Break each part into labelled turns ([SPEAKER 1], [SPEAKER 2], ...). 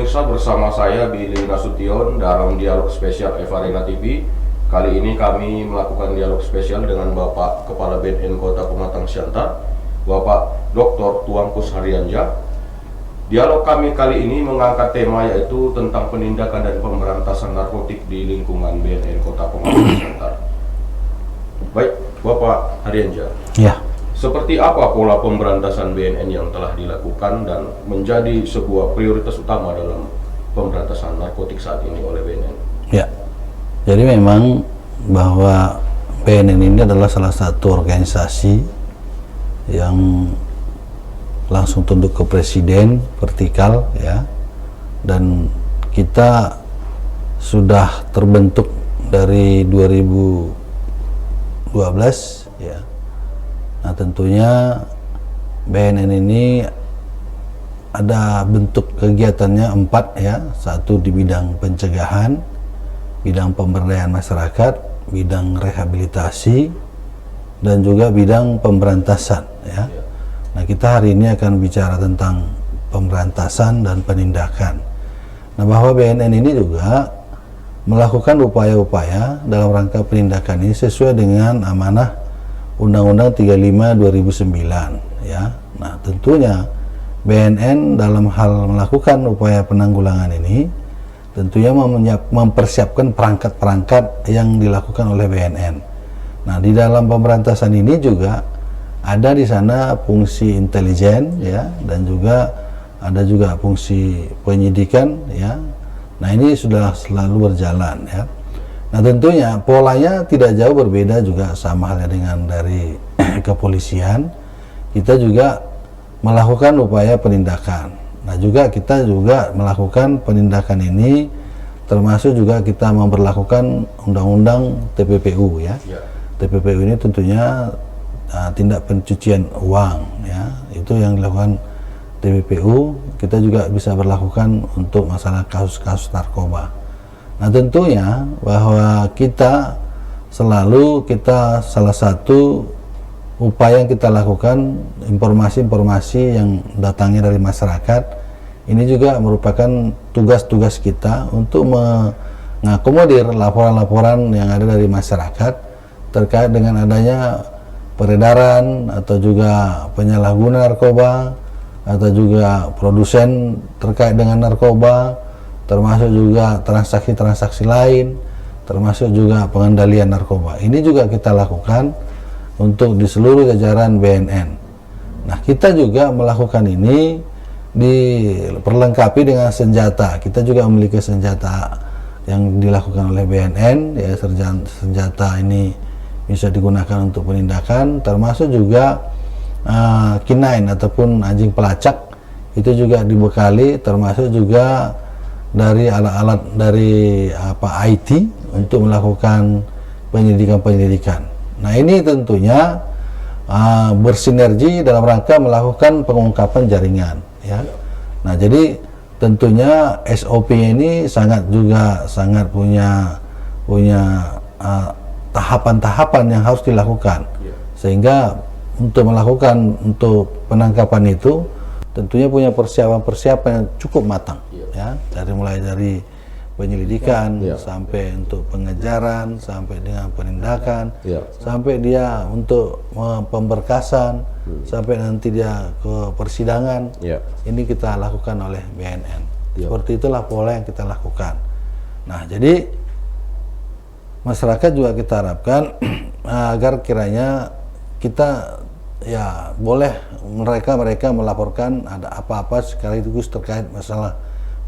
[SPEAKER 1] pemirsa, bersama saya Billy Nasution dalam dialog spesial Evarina TV. Kali ini kami melakukan dialog spesial dengan Bapak Kepala BNN Kota Pematang Siantar, Bapak Dr. Tuankus Haryansyah. Dialog kami kali ini mengangkat tema yaitu tentang penindakan dan pemberantasan narkotik di lingkungan BNN Kota Pematang Siantar. Baik, Bapak Haryansyah.
[SPEAKER 2] Ya.
[SPEAKER 1] Seperti apa pola pemberantasan BNN yang telah dilakukan dan menjadi sebuah prioritas utama dalam pemberantasan narkotik saat ini oleh BNN?
[SPEAKER 2] Ya, jadi memang bahwa BNN ini adalah salah satu organisasi yang langsung tunduk ke presiden, vertikal ya, dan kita sudah terbentuk dari 2012 ya. Nah, tentunya BNN ini ada bentuk kegiatannya 4 ya. Satu di bidang pencegahan, bidang pemberdayaan masyarakat, bidang rehabilitasi, dan juga bidang pemberantasan ya. Nah, kita hari ini akan bicara tentang pemberantasan dan penindakan. Nah, bahwa BNN ini juga melakukan upaya-upaya dalam rangka penindakan ini sesuai dengan amanah Undang-Undang 35 2009 ya. Nah, tentunya BNN dalam hal melakukan upaya penanggulangan ini tentunya mempersiapkan perangkat-perangkat yang dilakukan oleh BNN. Nah, di dalam pemberantasan ini juga ada di sana fungsi intelijen ya, dan juga ada juga fungsi penyidikan ya. Nah, ini sudah selalu berjalan ya. Nah, tentunya polanya tidak jauh berbeda juga sama halnya dengan dari kepolisian. Kita juga melakukan upaya penindakan. Nah, juga kita juga melakukan penindakan ini termasuk juga kita memberlakukan undang-undang TPPU ya. TPPU ini tentunya tindak pencucian uang ya. Itu yang dilakukan TPPU. Kita juga bisa berlakukan untuk masalah kasus-kasus narkoba. Nah, tentunya bahwa kita salah satu upaya yang kita lakukan, informasi-informasi yang datangnya dari masyarakat ini juga merupakan tugas-tugas kita untuk mengakomodir laporan-laporan yang ada dari masyarakat terkait dengan adanya peredaran atau juga penyalahguna narkoba atau juga produsen terkait dengan narkoba, termasuk juga transaksi-transaksi lain, termasuk juga pengendalian narkoba. Ini juga kita lakukan untuk di seluruh jajaran BNN. Nah, kita juga melakukan ini diperlengkapi dengan senjata. Kita juga memiliki senjata yang dilakukan oleh BNN, ya, senjata ini bisa digunakan untuk penindakan, termasuk juga K9 ataupun anjing pelacak, itu juga dibekali, termasuk juga dari alat-alat dari IT untuk melakukan penyelidikan. Nah, ini tentunya bersinergi dalam rangka melakukan pengungkapan jaringan ya. Nah, jadi tentunya SOP ini sangat punya tahapan-tahapan yang harus dilakukan, sehingga untuk penangkapan itu tentunya punya persiapan yang cukup matang ya, mulai dari penyelidikan sampai untuk pengejaran, sampai dengan penindakan, sampai dia untuk pemberkasan, sampai nanti dia ke persidangan. Ini kita lakukan oleh BNN. Seperti itulah pola yang kita lakukan. Nah, jadi masyarakat juga kita harapkan agar kiranya kita ya boleh mereka melaporkan ada apa-apa sekaligus terkait masalah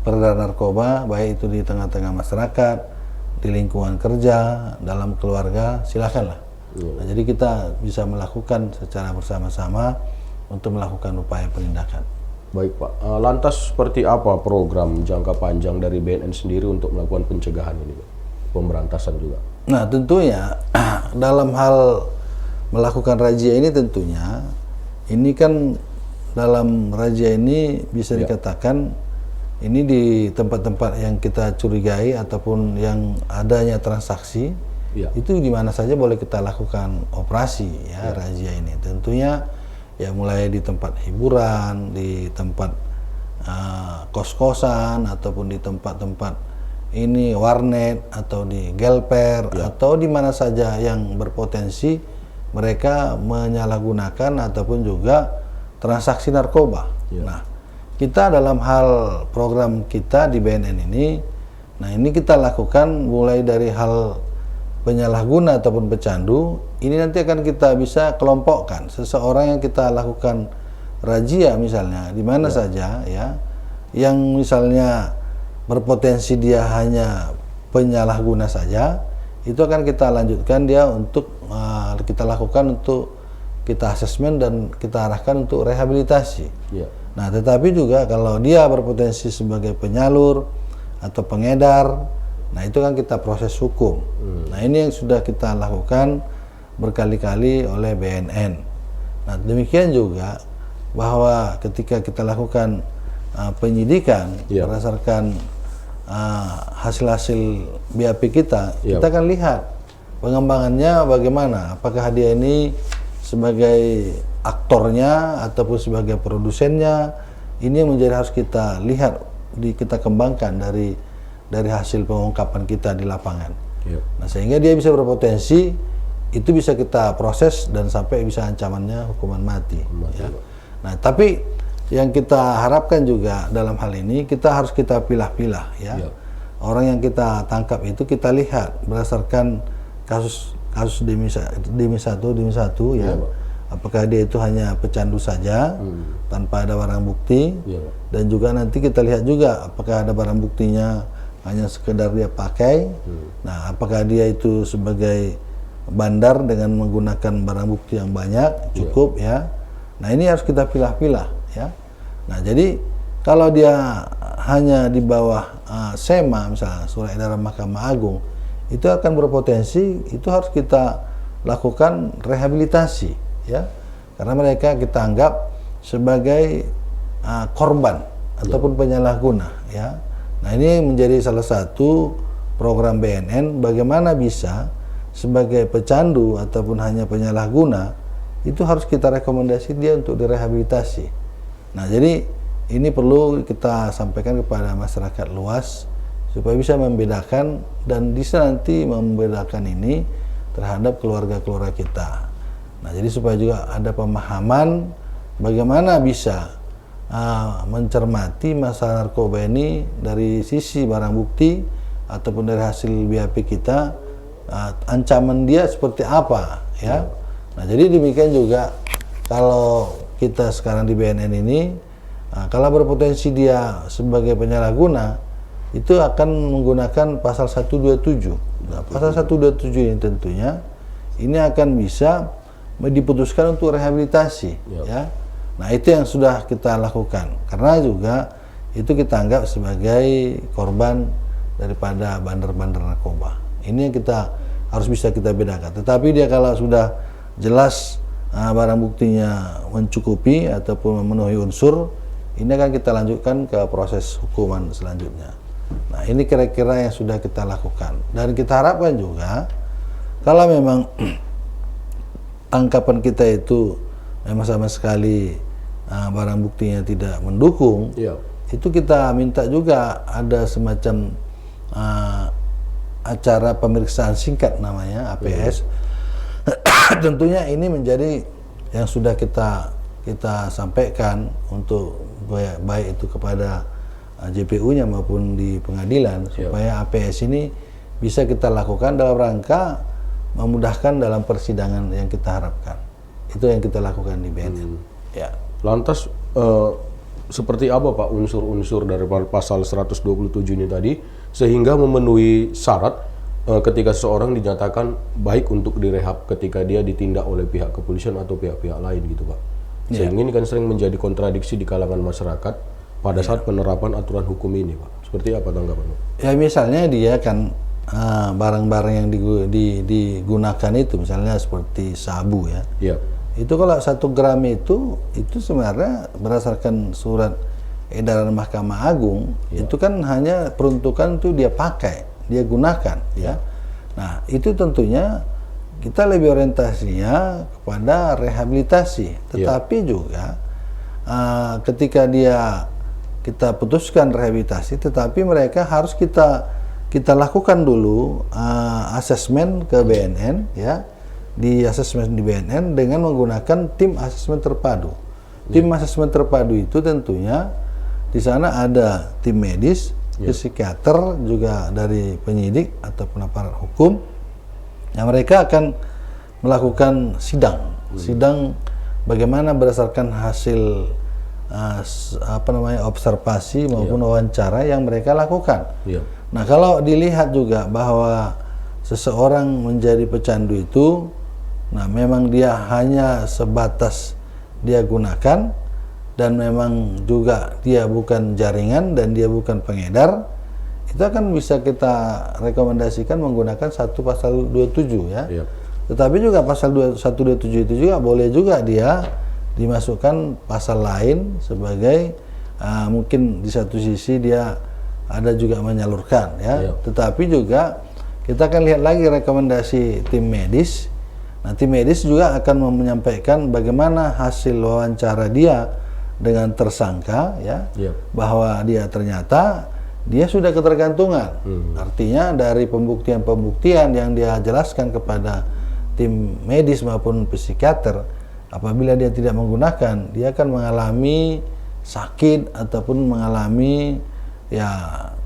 [SPEAKER 2] peredaran narkoba, baik itu di tengah-tengah masyarakat, di lingkungan kerja, dalam keluarga, silakanlah. Nah, jadi kita bisa melakukan secara bersama-sama untuk melakukan upaya penindakan.
[SPEAKER 1] Baik, Pak. Lantas seperti apa program jangka panjang dari BNN sendiri untuk melakukan pencegahan ini, Pak? Pemberantasan juga.
[SPEAKER 2] Nah, tentunya dalam hal melakukan razia ini tentunya ini kan dalam razia ini bisa dikatakan ini di tempat-tempat yang kita curigai ataupun yang adanya transaksi itu di mana saja boleh kita lakukan operasi ya, razia ini. Tentunya ya mulai di tempat hiburan, di tempat kos-kosan ataupun di tempat-tempat ini warnet atau di gelper atau di mana saja yang berpotensi mereka menyalahgunakan ataupun juga transaksi narkoba. Nah, kita dalam hal program kita di BNN ini, nah ini kita lakukan mulai dari hal penyalahguna ataupun pecandu, ini nanti akan kita bisa kelompokkan. Seseorang yang kita lakukan razia misalnya di mana saja ya, yang misalnya berpotensi dia hanya penyalahguna saja, itu akan kita lanjutkan dia untuk kita lakukan untuk kita asesmen dan kita arahkan untuk rehabilitasi. Nah, tetapi juga kalau dia berpotensi sebagai penyalur atau pengedar, nah itu kan kita proses hukum. Nah, ini yang sudah kita lakukan berkali-kali oleh BNN. Nah, demikian juga bahwa ketika kita lakukan penyidikan berdasarkan hasil-hasil BAP kita, kita akan lihat pengembangannya bagaimana. Apakah dia ini sebagai aktornya ataupun sebagai produsennya, ini yang menjadi harus kita lihat, kita kembangkan dari hasil pengungkapan kita di lapangan. Nah, sehingga dia bisa berpotensi, itu bisa kita proses dan sampai bisa ancamannya hukuman mati. Ya. Nah, tapi yang kita harapkan juga dalam hal ini kita harus kita pilah-pilah ya. Orang yang kita tangkap itu kita lihat berdasarkan kasus demi satu ya. Apakah dia itu hanya pecandu saja tanpa ada barang bukti, dan juga nanti kita lihat juga apakah ada barang buktinya hanya sekedar dia pakai. Nah, apakah dia itu sebagai bandar dengan menggunakan barang bukti yang banyak cukup ya. Nah, ini harus kita pilah-pilah ya. Nah, jadi kalau dia hanya di bawah SEMA misalnya surat edaran Mahkamah Agung, itu akan berpotensi, itu harus kita lakukan rehabilitasi ya, karena mereka kita anggap sebagai korban ataupun penyalahguna ya. Nah, ini menjadi salah satu program BNN bagaimana bisa sebagai pecandu ataupun hanya penyalahguna itu harus kita rekomendasi dia untuk direhabilitasi. Nah, jadi ini perlu kita sampaikan kepada masyarakat luas supaya bisa membedakan dan bisa nanti membedakan ini terhadap keluarga-keluarga kita. Nah, jadi supaya juga ada pemahaman bagaimana bisa mencermati masalah narkoba ini dari sisi barang bukti ataupun dari hasil BAP kita, ancaman dia seperti apa ya. Nah, jadi demikian juga kalau kita sekarang di BNN ini, kalau berpotensi dia sebagai penyalahguna, itu akan menggunakan pasal 127. Nah, pasal 127 ini tentunya ini akan bisa diputuskan untuk rehabilitasi ya. Nah, itu yang sudah kita lakukan karena juga itu kita anggap sebagai korban daripada bandar-bandar narkoba. Ini yang kita harus bisa kita bedakan. Tetapi dia kalau sudah jelas barang buktinya mencukupi ataupun memenuhi unsur, ini akan kita lanjutkan ke proses hukuman selanjutnya. Nah, ini kira-kira yang sudah kita lakukan. Dan kita harapkan juga kalau memang anggapan kita itu memang sama sekali barang buktinya tidak mendukung, itu kita minta juga ada semacam acara pemeriksaan singkat namanya APS. Tentunya ini menjadi yang sudah kita sampaikan untuk baik itu kepada JPU-nya maupun di pengadilan supaya APS ini bisa kita lakukan dalam rangka memudahkan dalam persidangan yang kita harapkan. Itu yang kita lakukan di BNN. Ya.
[SPEAKER 1] Lantas seperti apa Pak unsur-unsur dari pasal 127 ini tadi sehingga memenuhi syarat ketika seseorang dinyatakan baik untuk direhab ketika dia ditindak oleh pihak kepolisian atau pihak-pihak lain gitu Pak. Sehingga ini kan sering menjadi kontradiksi di kalangan masyarakat pada saat penerapan aturan hukum ini Pak. Seperti apa tanggapan Pak? Ya
[SPEAKER 2] misalnya dia kan barang-barang yang digunakan itu misalnya seperti sabu ya. Itu kalau 1 gram itu sebenarnya berdasarkan surat edaran Mahkamah Agung itu kan hanya peruntukan itu dia pakai, dia gunakan ya. Nah, itu tentunya kita lebih orientasinya kepada rehabilitasi, tetapi juga ketika dia kita putuskan rehabilitasi, tetapi mereka harus kita lakukan dulu asesmen ke BNN, ya, di asesmen di BNN dengan menggunakan tim asesmen terpadu. Tim asesmen terpadu itu tentunya di sana ada tim medis, psikiater, juga dari penyidik ataupun aparat hukum. Yang mereka akan melakukan sidang bagaimana berdasarkan hasil observasi maupun wawancara yang mereka lakukan. Nah, kalau dilihat juga bahwa seseorang menjadi pecandu itu, nah memang dia hanya sebatas dia gunakan, dan memang juga dia bukan jaringan dan dia bukan pengedar, itu akan bisa kita rekomendasikan menggunakan satu pasal 27, ya. Tetapi juga pasal 127 itu juga boleh juga dia dimasukkan pasal lain sebagai mungkin di satu sisi dia ada juga menyalurkan, ya. Tetapi juga kita akan lihat lagi rekomendasi tim medis. Nah, tim medis juga akan menyampaikan bagaimana hasil wawancara dia dengan tersangka, ya, bahwa dia ternyata dia sudah ketergantungan. Artinya dari pembuktian yang dia jelaskan kepada tim medis maupun psikiater, apabila dia tidak menggunakan, dia akan mengalami sakit ataupun mengalami, ya,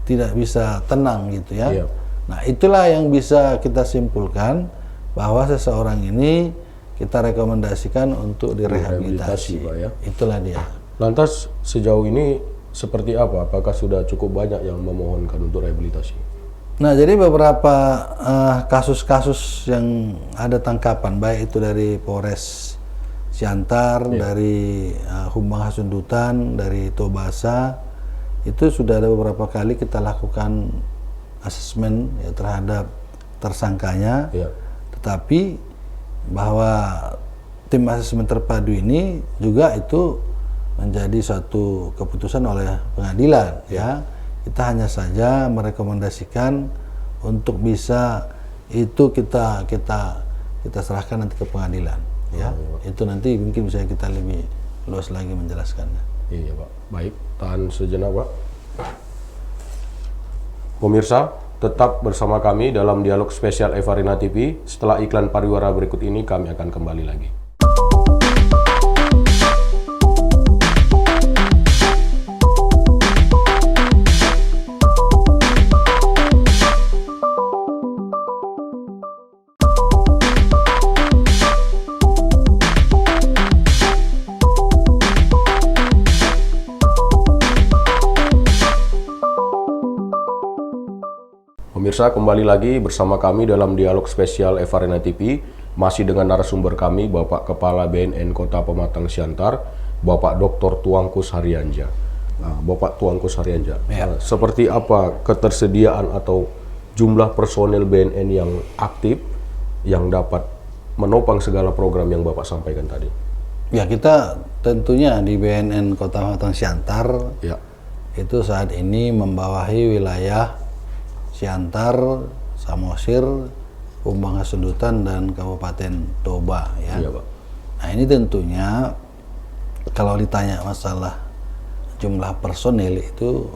[SPEAKER 2] tidak bisa tenang gitu, ya. Nah, itulah yang bisa kita simpulkan bahwa seseorang ini kita rekomendasikan untuk direhabilitasi.
[SPEAKER 1] Pak, ya.
[SPEAKER 2] Itulah dia.
[SPEAKER 1] Lantas sejauh ini seperti apa? Apakah sudah cukup banyak yang memohonkan untuk rehabilitasi?
[SPEAKER 2] Nah, jadi beberapa kasus-kasus yang ada tangkapan, baik itu dari Polres Siantar, dari Humbang Hasundutan, dari Tobasa, itu sudah ada beberapa kali kita lakukan asesmen, ya, terhadap tersangkanya. Tetapi bahwa tim asesmen terpadu ini juga itu menjadi suatu keputusan oleh pengadilan, ya. Kita hanya saja merekomendasikan untuk bisa itu kita serahkan nanti ke pengadilan, ya. Itu nanti mungkin bisa kita lebih luas lagi menjelaskannya.
[SPEAKER 1] Iya, Pak. Baik, tahan sejenak, Pak. Pemirsa, tetap bersama kami dalam dialog spesial Eva Rina TV. Setelah iklan pariwara berikut ini, kami akan kembali lagi. Pemirsa, kembali lagi bersama kami dalam dialog spesial Eva Rina TV, masih dengan narasumber kami, Bapak Kepala BNN Kota Pematang Siantar, Bapak Dr. Tuangkus Haryanja. Nah, Bapak Tuangkus Haryanja, seperti apa ketersediaan atau jumlah personel BNN yang aktif yang dapat menopang segala program yang Bapak sampaikan tadi?
[SPEAKER 2] Ya, kita tentunya di BNN Kota Pematang Siantar, itu saat ini membawahi wilayah Siantar, Samosir, Humbang Hasundutan, dan Kabupaten Toba, ya.
[SPEAKER 1] Pak.
[SPEAKER 2] Nah, ini tentunya kalau ditanya masalah jumlah personil itu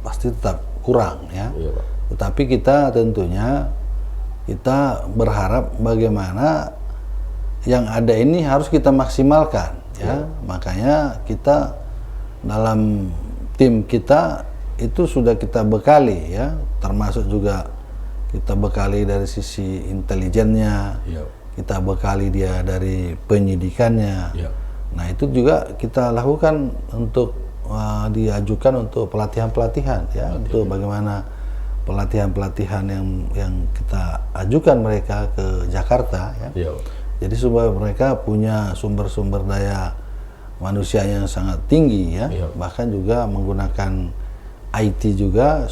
[SPEAKER 2] pasti tetap kurang, ya.
[SPEAKER 1] Pak.
[SPEAKER 2] Tetapi kita tentunya kita berharap bagaimana yang ada ini harus kita maksimalkan, ya. Makanya kita dalam tim kita itu sudah kita bekali, ya, termasuk juga kita bekali dari sisi intelijennya, kita bekali dia dari penyidikannya. Nah, itu juga kita lakukan untuk diajukan untuk pelatihan-pelatihan, ya, untuk bagaimana pelatihan-pelatihan yang kita ajukan mereka ke Jakarta, ya. Jadi supaya mereka punya sumber-sumber daya manusia yang sangat tinggi, ya. Bahkan juga menggunakan IT juga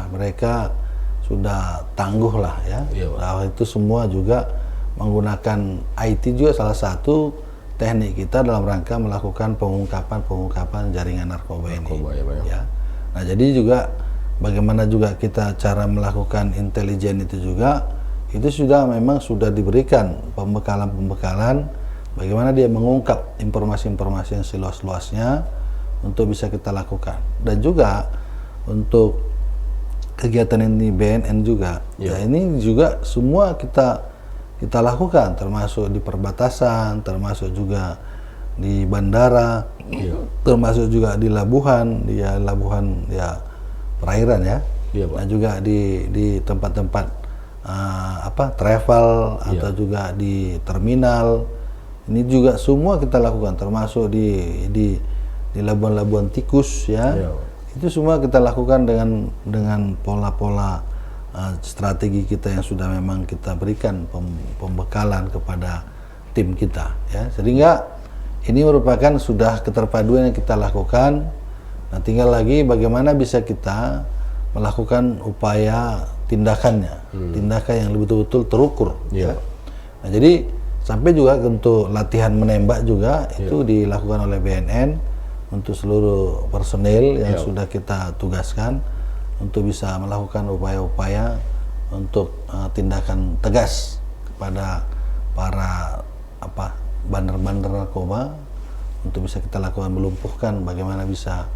[SPEAKER 2] mereka sudah tangguh lah, ya. Nah, itu semua juga menggunakan IT juga salah satu teknik kita dalam rangka melakukan pengungkapan jaringan narkoba ini. Ya. Nah, jadi juga bagaimana juga kita cara melakukan intelijen itu juga itu memang sudah diberikan pembekalan bagaimana dia mengungkap informasi-informasi yang seluas-luasnya untuk bisa kita lakukan. Dan juga untuk kegiatan ini BNN juga, ya ini juga semua kita lakukan, termasuk di perbatasan, termasuk juga di bandara, termasuk juga di labuhan, ya perairan ya, dan juga di tempat-tempat travel atau juga di terminal. Ini juga semua kita lakukan, termasuk di labuan-labuan tikus ya. Itu semua kita lakukan dengan pola-pola strategi kita yang sudah memang kita berikan pembekalan kepada tim kita ya. Sehingga ini merupakan sudah keterpaduan yang kita lakukan. Nah, tinggal lagi bagaimana bisa kita melakukan upaya tindakannya, tindakan yang betul-betul terukur ya. Nah, jadi sampai juga untuk latihan menembak juga itu dilakukan oleh BNN untuk seluruh personil yang sudah kita tugaskan untuk bisa melakukan upaya-upaya untuk tindakan tegas kepada para bandar-bandar narkoba, untuk bisa kita lakukan melumpuhkan bagaimana bisa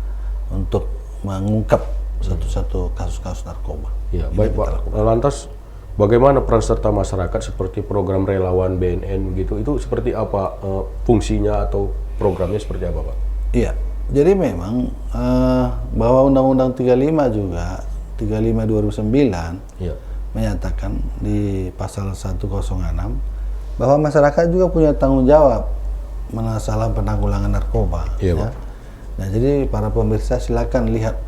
[SPEAKER 2] untuk mengungkap satu-satu kasus-kasus narkoba.
[SPEAKER 1] Ya, baik Pak. Lantas bagaimana peran serta masyarakat seperti program relawan BNN gitu, itu seperti apa fungsinya atau programnya seperti apa Pak? Iya,
[SPEAKER 2] jadi memang bahwa Undang-Undang 35 2009 menyatakan di pasal 106 bahwa masyarakat juga punya tanggung jawab masalah penanggulangan narkoba. Ya. Nah, jadi para pemirsa silakan lihat,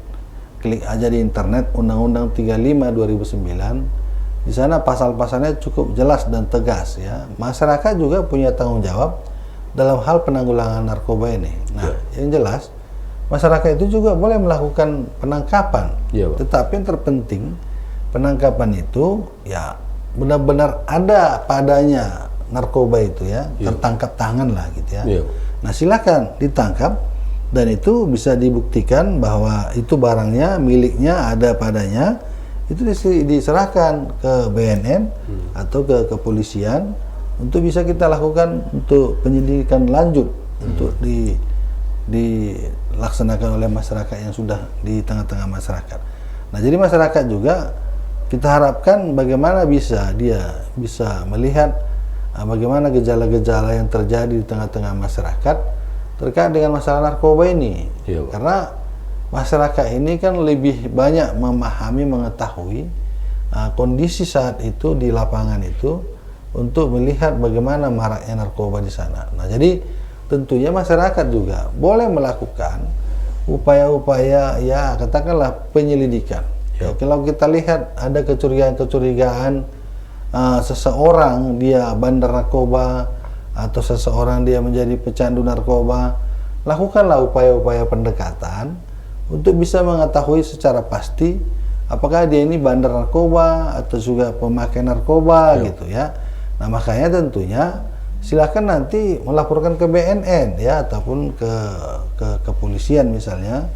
[SPEAKER 2] klik aja di internet Undang-Undang 35 2009. Di sana pasal-pasalnya cukup jelas dan tegas ya. Masyarakat juga punya tanggung jawab dalam hal penanggulangan narkoba ini. Nah, yang jelas masyarakat itu juga boleh melakukan penangkapan. Tetapi yang terpenting penangkapan itu ya benar-benar ada padanya narkoba itu ya, tertangkap tangan lah gitu ya. Nah, silakan ditangkap dan itu bisa dibuktikan bahwa itu barangnya, miliknya ada padanya, itu diserahkan ke BNN atau ke kepolisian untuk bisa kita lakukan untuk penyelidikan lanjut untuk dilaksanakan oleh masyarakat yang sudah di tengah-tengah masyarakat. Nah, jadi masyarakat juga kita harapkan bagaimana dia bisa melihat bagaimana gejala-gejala yang terjadi di tengah-tengah masyarakat terkait dengan masalah narkoba ini. Karena masyarakat ini kan lebih banyak memahami, mengetahui kondisi saat itu di lapangan itu untuk melihat bagaimana maraknya narkoba di sana. Nah, jadi tentunya masyarakat juga boleh melakukan upaya-upaya ya katakanlah penyelidikan. Ya, kalau kita lihat ada kecurigaan-kecurigaan seseorang dia bandar narkoba atau seseorang dia menjadi pecandu narkoba, lakukanlah upaya-upaya pendekatan untuk bisa mengetahui secara pasti apakah dia ini bandar narkoba atau juga pemakai narkoba gitu ya. Nah, makanya tentunya silakan nanti melaporkan ke BNN ya ataupun ke kepolisian misalnya.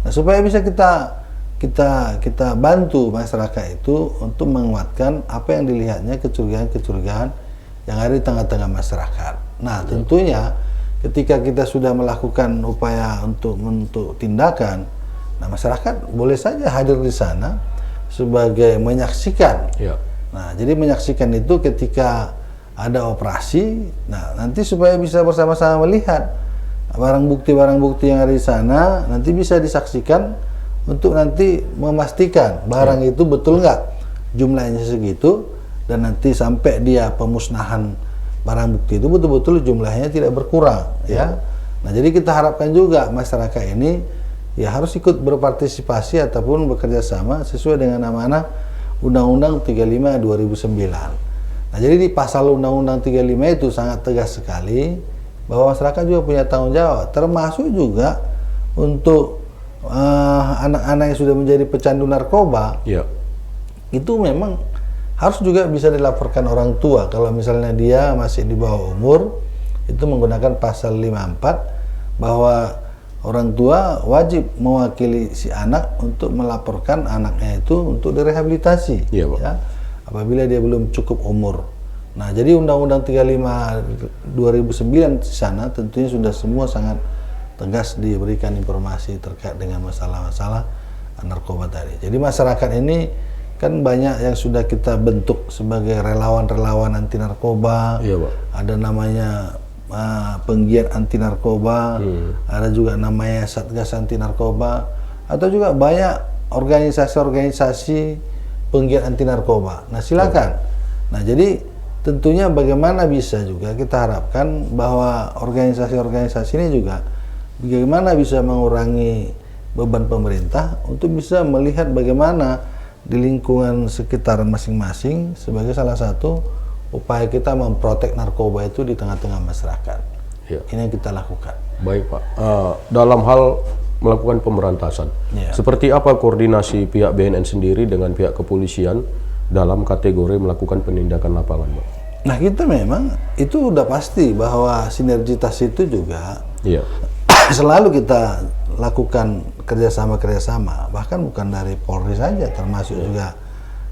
[SPEAKER 2] Nah, supaya bisa kita bantu masyarakat itu untuk menguatkan apa yang dilihatnya kecurigaan-kecurigaan yang ada di tengah-tengah masyarakat. Nah, tentunya ketika kita sudah melakukan upaya untuk tindakan, nah masyarakat boleh saja hadir di sana sebagai menyaksikan. Nah, jadi menyaksikan itu ketika ada operasi, nah nanti supaya bisa bersama-sama melihat barang bukti yang ada di sana, nanti bisa disaksikan untuk nanti memastikan barang itu betul nggak jumlahnya segitu, dan nanti sampai dia pemusnahan barang bukti itu betul-betul jumlahnya tidak berkurang ya. Nah, jadi kita harapkan juga masyarakat ini ya harus ikut berpartisipasi ataupun bekerja sama sesuai dengan amanah Undang-Undang 35 2009. Nah, jadi di pasal Undang-Undang 35 itu sangat tegas sekali bahwa masyarakat juga punya tanggung jawab, termasuk juga untuk anak-anak yang sudah menjadi pecandu narkoba. Itu memang harus juga bisa dilaporkan orang tua. Kalau misalnya dia masih di bawah umur, itu menggunakan pasal 54 bahwa orang tua wajib mewakili si anak untuk melaporkan anaknya itu untuk direhabilitasi ya, apabila dia belum cukup umur. Nah, jadi Undang-Undang 35 2009 di sana tentunya sudah semua sangat tegas diberikan informasi terkait dengan masalah-masalah narkoba tadi. Jadi masyarakat ini kan banyak yang sudah kita bentuk sebagai relawan-relawan anti narkoba.
[SPEAKER 1] Iya, Pak.
[SPEAKER 2] Ada namanya penggiat anti narkoba, ada juga namanya Satgas anti narkoba, atau juga banyak organisasi-organisasi penggiat anti narkoba. Nah, silakan. Nah, jadi tentunya bagaimana bisa juga kita harapkan bahwa organisasi-organisasi ini juga bagaimana bisa mengurangi beban pemerintah untuk bisa melihat bagaimana di lingkungan sekitar masing-masing sebagai salah satu upaya kita memprotek narkoba itu di tengah-tengah masyarakat.
[SPEAKER 1] Ya.
[SPEAKER 2] Ini yang kita lakukan.
[SPEAKER 1] Baik, Pak. Dalam hal melakukan pemberantasan, seperti apa koordinasi pihak BNN sendiri dengan pihak kepolisian dalam kategori melakukan penindakan lapangan, Pak?
[SPEAKER 2] Nah, kita memang itu udah pasti bahwa sinergitas itu juga selalu kita lakukan kerjasama, bahkan bukan dari Polri saja, termasuk juga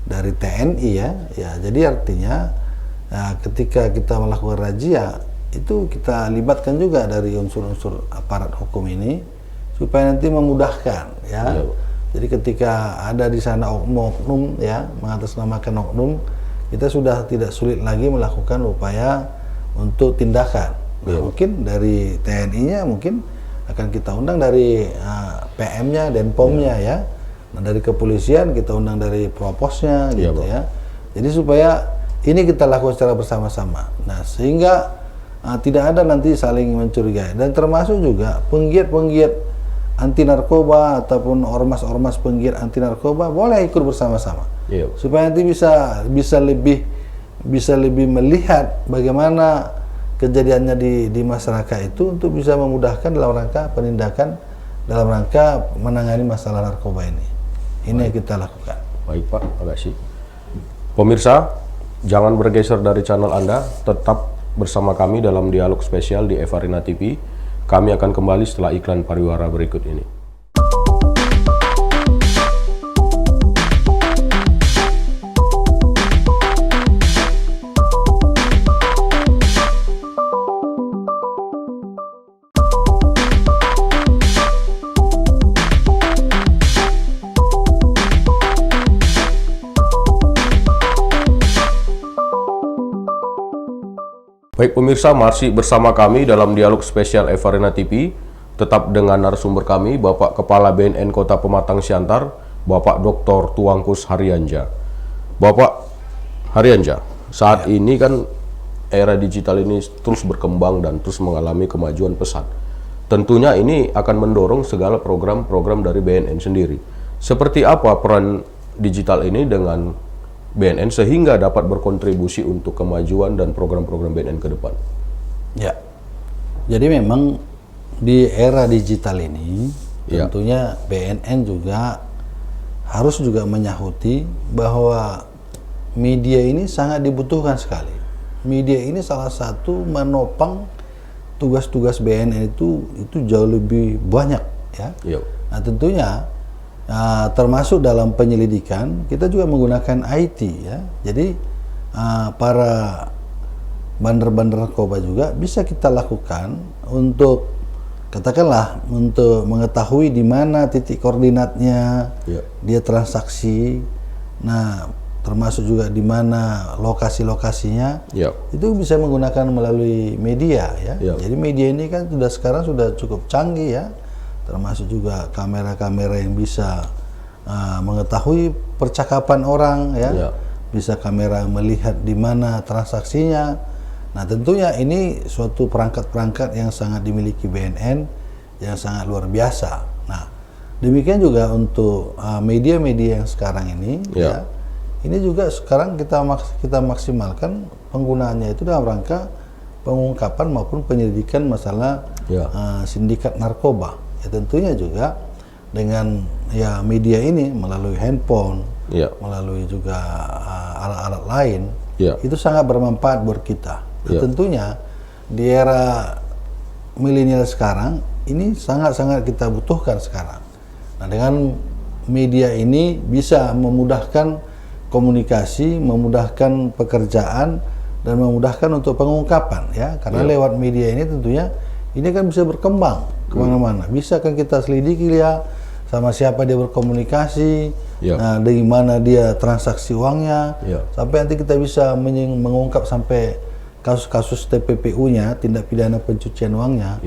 [SPEAKER 2] dari TNI ya. Jadi artinya ketika kita melakukan razia itu kita libatkan juga dari unsur-unsur aparat hukum ini supaya nanti memudahkan ya. Jadi ketika ada di sana oknum ya mengatasnamakan oknum, kita sudah tidak sulit lagi melakukan upaya untuk tindakan. Mungkin dari TNI-nya mungkin akan kita undang dari PM-nya, Denpom-nya ya. Nah, dari kepolisian kita undang dari Proposnya gitu ya. Jadi supaya ini kita lakukan secara bersama-sama. Nah, sehingga tidak ada nanti saling mencurigai, dan termasuk juga penggiat-penggiat anti narkoba ataupun ormas-ormas penggiat anti narkoba boleh ikut bersama-sama. Supaya nanti bisa lebih melihat bagaimana kejadiannya di masyarakat itu untuk bisa memudahkan dalam rangka penindakan, dalam rangka menangani masalah narkoba ini. Ini yang kita lakukan.
[SPEAKER 1] Baik, Pak, terima kasih. Pemirsa, jangan bergeser dari channel Anda, tetap bersama kami dalam dialog spesial di Eva Arena TV. Kami akan kembali setelah iklan pariwara berikut ini. Baik pemirsa, masih bersama kami dalam dialog spesial Eva Arena TV. Tetap dengan narasumber kami, Bapak Kepala BNN Kota Pematang Siantar, Bapak Dr. Tuankus Haryanja. Bapak Haryanja, saat ini kan era digital ini terus berkembang dan terus mengalami kemajuan pesat. Tentunya ini akan mendorong segala program-program dari BNN sendiri. Seperti apa peran digital ini dengan BNN sehingga dapat berkontribusi untuk kemajuan dan program-program BNN ke depan?
[SPEAKER 2] Ya, jadi memang di era digital ini tentunya BNN juga harus juga menyahuti bahwa media ini sangat dibutuhkan sekali. Media ini salah satu menopang tugas-tugas BNN itu jauh lebih banyak ya. Nah, tentunya termasuk dalam penyelidikan kita juga menggunakan IT ya. Jadi para bandar-bandar narkoba juga bisa kita lakukan untuk katakanlah untuk mengetahui di mana titik koordinatnya dia transaksi. Nah, termasuk juga di mana lokasi-lokasinya. Itu bisa menggunakan melalui media ya. Jadi media ini kan sekarang sudah cukup canggih ya. Termasuk juga kamera-kamera yang bisa mengetahui percakapan orang ya. Bisa kamera melihat di mana transaksinya. Nah, tentunya ini suatu perangkat-perangkat yang sangat dimiliki BNN yang sangat luar biasa. Nah, demikian juga untuk media-media yang sekarang ini ya. Ini juga sekarang kita maksimalkan penggunaannya itu dalam rangka pengungkapan maupun penyelidikan masalah sindikat narkoba. Ya, tentunya juga dengan media ini melalui handphone, melalui juga alat-alat lain, itu sangat bermanfaat buat kita. Tentunya di era milenial sekarang ini sangat-sangat kita butuhkan sekarang. Nah, dengan media ini bisa memudahkan komunikasi, memudahkan pekerjaan, dan memudahkan untuk pengungkapan ya. Karena lewat media ini tentunya ini kan bisa berkembang kemana-mana. Bisa kan kita selidiki dia sama siapa dia berkomunikasi, dari mana dia transaksi uangnya, sampai nanti kita bisa mengungkap sampai kasus-kasus TPPU-nya, tindak pidana pencucian uangnya,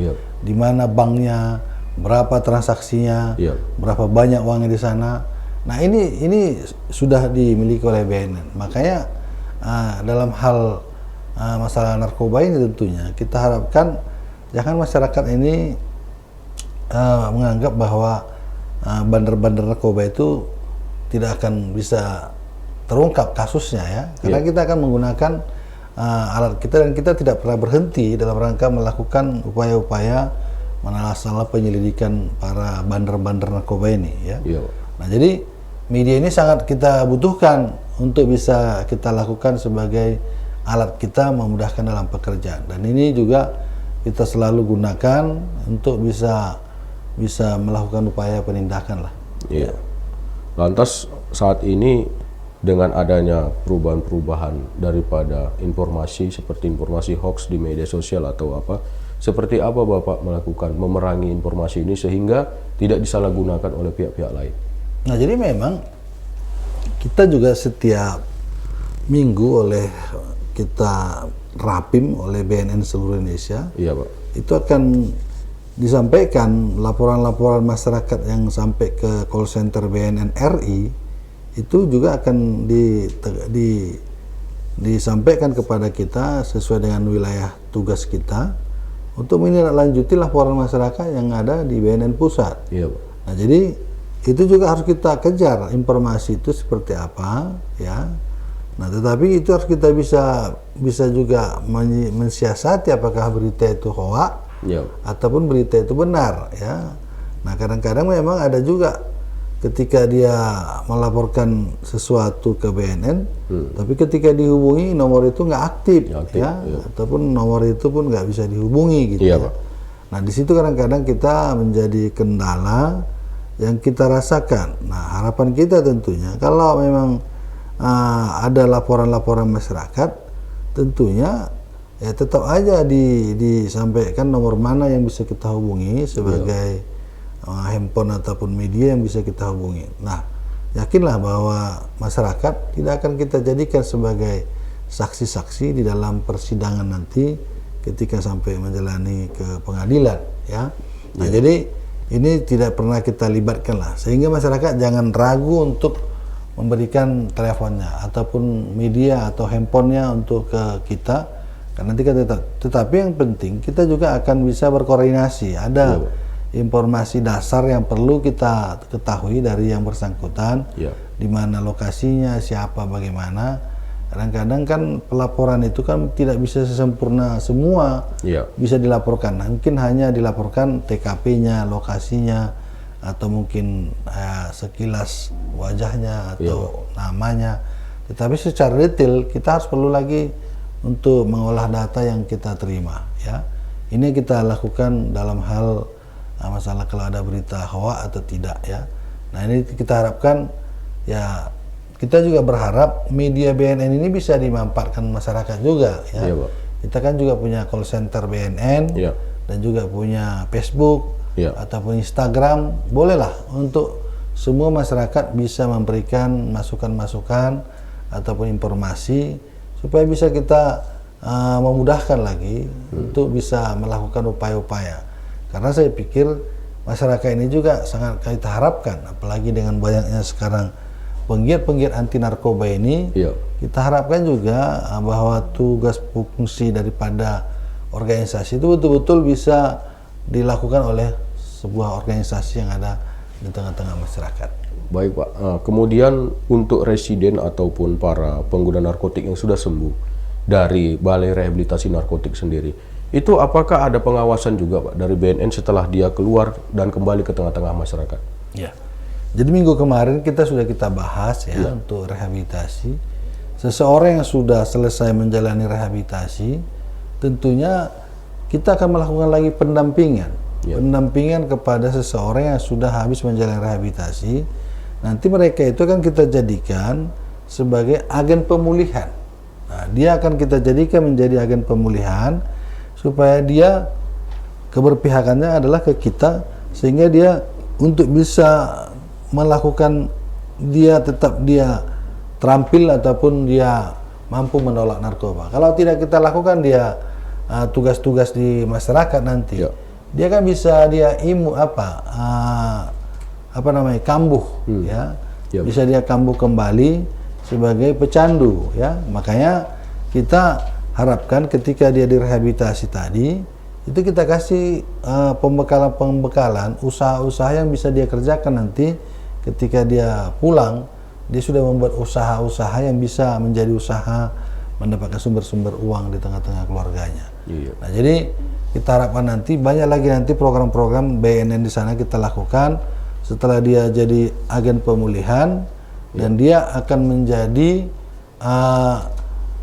[SPEAKER 2] di mana banknya, berapa transaksinya, berapa banyak uangnya di sana. Nah ini sudah dimiliki oleh BNN. Makanya dalam hal masalah narkoba ini tentunya kita harapkan jangan masyarakat ini menganggap bahwa bandar-bandar narkoba itu tidak akan bisa terungkap kasusnya ya, karena kita akan menggunakan alat kita dan kita tidak pernah berhenti dalam rangka melakukan upaya-upaya menalasala penyelidikan para bandar-bandar narkoba ini ya. Nah jadi media ini sangat kita butuhkan untuk bisa kita lakukan sebagai alat kita memudahkan dalam pekerjaan, dan ini juga kita selalu gunakan untuk bisa melakukan upaya penindakan lah.
[SPEAKER 1] Lantas saat ini dengan adanya perubahan-perubahan daripada informasi seperti informasi hoax di media sosial atau apa, seperti apa Bapak melakukan memerangi informasi ini sehingga tidak disalahgunakan oleh pihak-pihak lain?
[SPEAKER 2] Nah jadi memang kita juga setiap minggu oleh kita rapim oleh BNN seluruh Indonesia, Pak, itu akan disampaikan laporan-laporan masyarakat yang sampai ke call center BNN RI, itu juga akan disampaikan kepada kita sesuai dengan wilayah tugas kita untuk menindaklanjuti laporan masyarakat yang ada di BNN pusat. Pak. Nah jadi itu juga harus kita kejar informasi itu seperti apa ya. Nah tetapi itu harus kita bisa juga mensiasati apakah berita itu hoax ataupun berita itu benar ya. Nah kadang-kadang memang ada juga ketika dia melaporkan sesuatu ke BNN, tapi ketika dihubungi nomor itu nggak aktif ya, ataupun nomor itu pun nggak bisa dihubungi gitu ya. Nah di situ kadang-kadang kita menjadi kendala yang kita rasakan. Nah harapan kita tentunya kalau memang ada laporan-laporan masyarakat, tentunya ya tetap aja disampaikan nomor mana yang bisa kita hubungi sebagai handphone ataupun media yang bisa kita hubungi. Nah yakinlah bahwa masyarakat tidak akan kita jadikan sebagai saksi-saksi di dalam persidangan nanti ketika sampai menjalani ke pengadilan ya. Nah jadi ini tidak pernah kita libatkan lah, sehingga masyarakat jangan ragu untuk memberikan teleponnya ataupun media atau handphonenya untuk ke kita, karena nanti tetapi yang penting kita juga akan bisa berkoordinasi. Ada informasi dasar yang perlu kita ketahui dari yang bersangkutan, di mana lokasinya, siapa, bagaimana. Kadang-kadang kan pelaporan itu kan tidak bisa sesempurna semua bisa dilaporkan. Mungkin hanya dilaporkan TKP-nya, lokasinya, atau mungkin sekilas wajahnya atau namanya. Tetapi secara detail kita harus perlu lagi untuk mengolah data yang kita terima ya. Ini kita lakukan dalam hal masalah kalau ada berita hoax atau tidak ya. Nah ini kita harapkan ya, kita juga berharap media BNN ini bisa dimanfaatkan masyarakat juga ya. Kita kan juga punya call center BNN dan juga punya Facebook ataupun Instagram. Bolehlah untuk semua masyarakat bisa memberikan masukan-masukan ataupun informasi supaya bisa kita memudahkan lagi untuk bisa melakukan upaya-upaya. Karena saya pikir masyarakat ini juga sangat kita harapkan, apalagi dengan banyaknya sekarang penggiat-penggiat anti narkoba ini, kita harapkan juga bahwa tugas fungsi daripada organisasi itu betul-betul bisa dilakukan oleh sebuah organisasi yang ada di tengah-tengah masyarakat.
[SPEAKER 1] Baik Pak, kemudian untuk residen ataupun para pengguna narkotik yang sudah sembuh dari Balai Rehabilitasi Narkotik sendiri, itu apakah ada pengawasan juga Pak dari BNN setelah dia keluar dan kembali ke tengah-tengah masyarakat?
[SPEAKER 2] Ya, jadi minggu kemarin kita bahas ya untuk rehabilitasi. Seseorang yang sudah selesai menjalani rehabilitasi, tentunya kita akan melakukan lagi pendampingan. Pendampingan kepada seseorang yang sudah habis menjalani rehabilitasi. Nanti mereka itu akan kita jadikan sebagai agen pemulihan. Nah, dia akan kita jadikan menjadi agen pemulihan supaya dia keberpihakannya adalah ke kita, sehingga dia untuk bisa melakukan, dia tetap dia terampil ataupun dia mampu menolak narkoba. Kalau tidak kita lakukan dia tugas-tugas di masyarakat nanti, dia kan bisa dia kambuh, ya, bisa dia kambuh kembali sebagai pecandu, ya. Makanya kita harapkan ketika dia direhabilitasi tadi, itu kita kasih pembekalan usaha-usaha yang bisa dia kerjakan nanti ketika dia pulang. Dia sudah membuat usaha-usaha yang bisa menjadi usaha mendapatkan sumber-sumber uang di tengah-tengah keluarganya. Nah, jadi kita harapkan nanti banyak lagi nanti program-program BNN di sana kita lakukan setelah dia jadi agen pemulihan, dan dia akan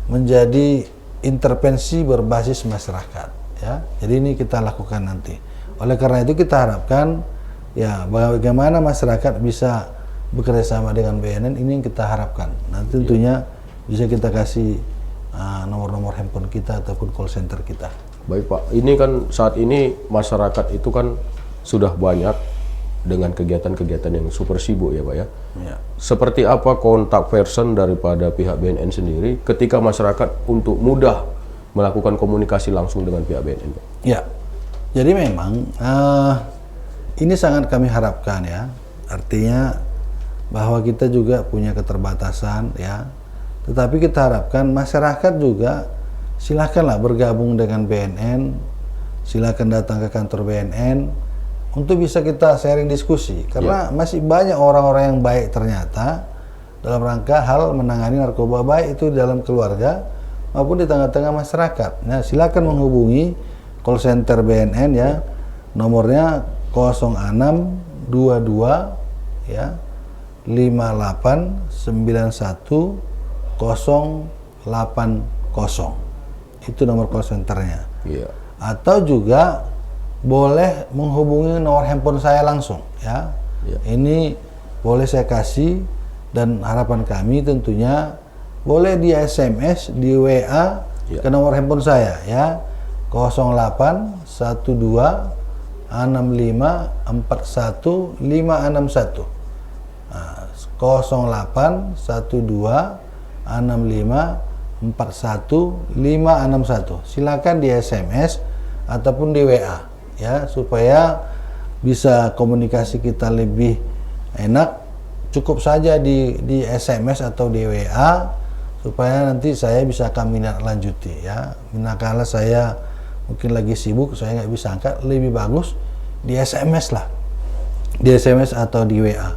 [SPEAKER 2] menjadi intervensi berbasis masyarakat, ya. Jadi ini kita lakukan nanti. Oleh karena itu kita harapkan ya bagaimana masyarakat bisa bekerja sama dengan BNN, ini yang kita harapkan. Nanti tentunya bisa kita kasih nomor-nomor handphone kita ataupun call center kita.
[SPEAKER 1] Baik Pak, ini kan saat ini masyarakat itu kan sudah banyak dengan kegiatan-kegiatan yang super sibuk ya Pak ya. Seperti apa kontak person daripada pihak BNN sendiri ketika masyarakat untuk mudah melakukan komunikasi langsung dengan pihak BNN Pak?
[SPEAKER 2] Ya, jadi memang ini sangat kami harapkan ya. Artinya bahwa kita juga punya keterbatasan ya, tetapi kita harapkan masyarakat juga silakanlah bergabung dengan BNN, silakan datang ke kantor BNN untuk bisa kita sharing diskusi, karena masih banyak orang-orang yang baik ternyata dalam rangka hal menangani narkoba, baik itu dalam keluarga maupun di tengah-tengah masyarakat. Nah, silakan menghubungi call center BNN ya, nomornya 0622 ya 5891 080. Itu nomor call centernya. Atau juga boleh menghubungi nomor handphone saya langsung ya. Ini boleh saya kasih, dan harapan kami tentunya boleh di SMS, di WA ke nomor handphone saya ya, 0812 65 41 561. 0812 65 41 561. Silakan di SMS ataupun di WA ya, supaya bisa komunikasi kita lebih enak. Cukup saja di SMS atau di WA, supaya nanti saya bisa kami lanjuti ya. Manakala saya mungkin lagi sibuk, saya nggak bisa angkat, lebih bagus di SMS lah, di SMS atau di WA.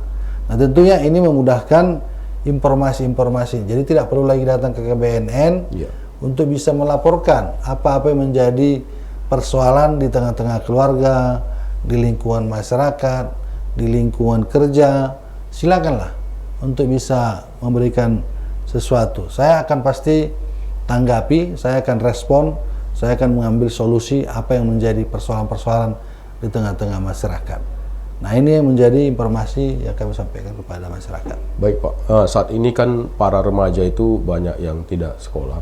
[SPEAKER 2] Nah, tentunya ini memudahkan informasi-informasi. Jadi tidak perlu lagi datang ke BNN untuk bisa melaporkan apa-apa yang menjadi persoalan di tengah-tengah keluarga, di lingkungan masyarakat, di lingkungan kerja. Silakanlah untuk bisa memberikan sesuatu. Saya akan pasti tanggapi, saya akan respon, saya akan mengambil solusi apa yang menjadi persoalan-persoalan di tengah-tengah masyarakat. Nah, ini yang menjadi informasi yang kami sampaikan kepada masyarakat.
[SPEAKER 1] Baik Pak, saat ini kan para remaja itu banyak yang tidak sekolah.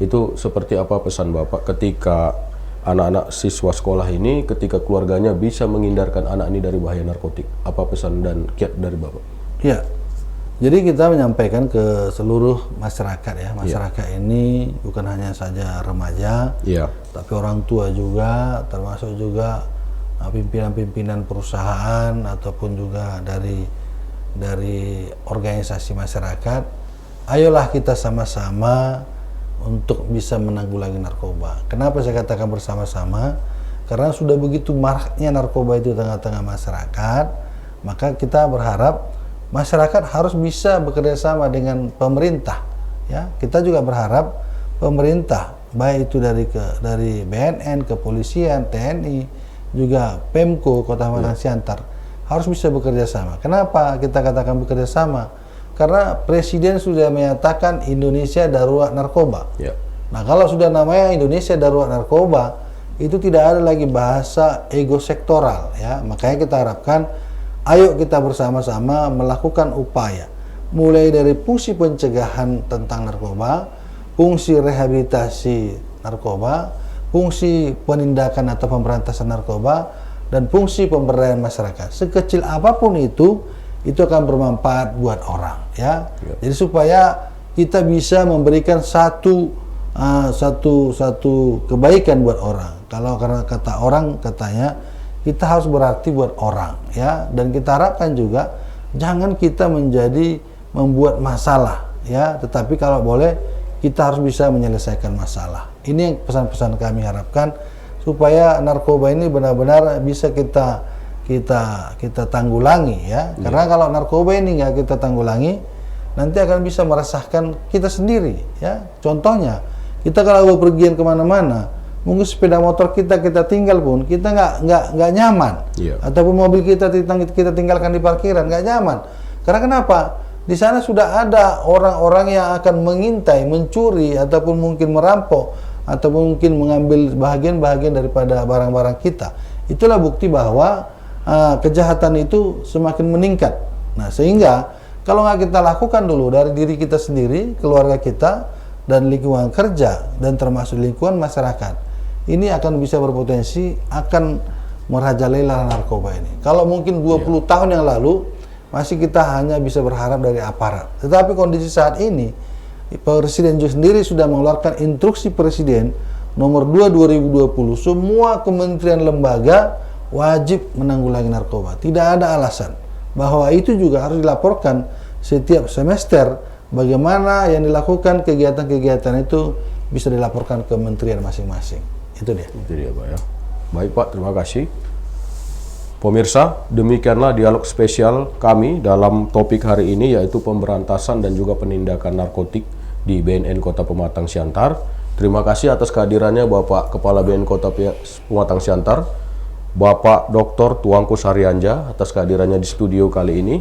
[SPEAKER 1] Itu seperti apa pesan Bapak ketika anak-anak siswa sekolah ini, ketika keluarganya bisa menghindarkan anak ini dari bahaya narkotik? Apa pesan dan kiat dari Bapak?
[SPEAKER 2] Ya, jadi kita menyampaikan ke seluruh masyarakat ya. Masyarakat ini bukan hanya saja remaja, tapi orang tua juga, termasuk juga pimpinan-pimpinan perusahaan ataupun juga dari organisasi masyarakat. Ayolah kita sama-sama untuk bisa menanggulangi narkoba. Kenapa saya katakan bersama-sama? Karena sudah begitu maraknya narkoba itu di tengah-tengah masyarakat, maka kita berharap masyarakat harus bisa bekerja sama dengan pemerintah. Ya, kita juga berharap pemerintah, baik itu dari BNN, kepolisian, TNI, juga Pemko Kota Padang Siantar, harus bisa bekerja sama. Kenapa kita katakan bekerja sama? Karena Presiden sudah menyatakan Indonesia darurat narkoba. Nah, kalau sudah namanya Indonesia darurat narkoba, itu tidak ada lagi bahasa ego sektoral ya. Makanya kita harapkan ayo kita bersama-sama melakukan upaya, mulai dari fungsi pencegahan tentang narkoba, fungsi rehabilitasi narkoba, fungsi penindakan atau pemberantasan narkoba, dan fungsi pemberdayaan masyarakat. Sekecil apapun itu akan bermanfaat buat orang, ya. Jadi supaya kita bisa memberikan satu kebaikan buat orang. Kalau karena kata orang katanya kita harus berarti buat orang, ya. Dan kita harapkan juga jangan kita membuat masalah, ya. Tetapi kalau boleh kita harus bisa menyelesaikan masalah. Ini yang pesan-pesan kami harapkan supaya narkoba ini benar-benar bisa kita tanggulangi, ya. Karena kalau narkoba ini nggak kita tanggulangi, nanti akan bisa meresahkan kita sendiri, ya. Contohnya, kita kalau bepergian kemana-mana, mungkin sepeda motor kita tinggal pun kita nggak nyaman, ataupun mobil kita tinggalkan di parkiran nggak nyaman. Karena kenapa? Di sana sudah ada orang-orang yang akan mengintai, mencuri, ataupun mungkin merampok, atau mungkin mengambil bahagian-bahagian daripada barang-barang kita. Itulah bukti bahwa kejahatan itu semakin meningkat. Nah, sehingga kalau nggak kita lakukan dulu dari diri kita sendiri, keluarga kita, dan lingkungan kerja, dan termasuk lingkungan masyarakat, ini akan bisa berpotensi akan merajalela narkoba ini. Kalau mungkin 20 tahun yang lalu masih kita hanya bisa berharap dari aparat. Tetapi kondisi saat ini, Presiden juga sendiri sudah mengeluarkan instruksi Presiden nomor 2 2020, semua kementerian lembaga wajib menanggulangi narkoba. Tidak ada alasan bahwa itu juga harus dilaporkan setiap semester, bagaimana yang dilakukan kegiatan-kegiatan itu bisa dilaporkan ke kementerian masing-masing. Itu dia.
[SPEAKER 1] Itu dia, Pak, ya. Baik, Pak, terima kasih. Pemirsa, demikianlah dialog spesial kami dalam topik hari ini, yaitu pemberantasan dan juga penindakan narkotik di BNN Kota Pematang Siantar. Terima kasih atas kehadirannya Bapak Kepala BNN Kota Pematang Siantar, Bapak Dr. Tuanku Saryanja, atas kehadirannya di studio kali ini.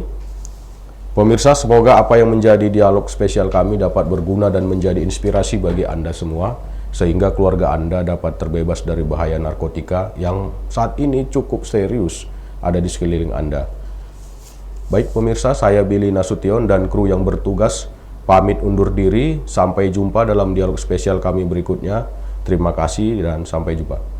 [SPEAKER 1] Pemirsa, semoga apa yang menjadi dialog spesial kami dapat berguna dan menjadi inspirasi bagi Anda semua, sehingga keluarga Anda dapat terbebas dari bahaya narkotika yang saat ini cukup serius ada di sekeliling Anda. Baik pemirsa, saya Billy Nasution dan kru yang bertugas pamit undur diri. Sampai jumpa dalam dialog spesial kami berikutnya. Terima kasih dan sampai jumpa.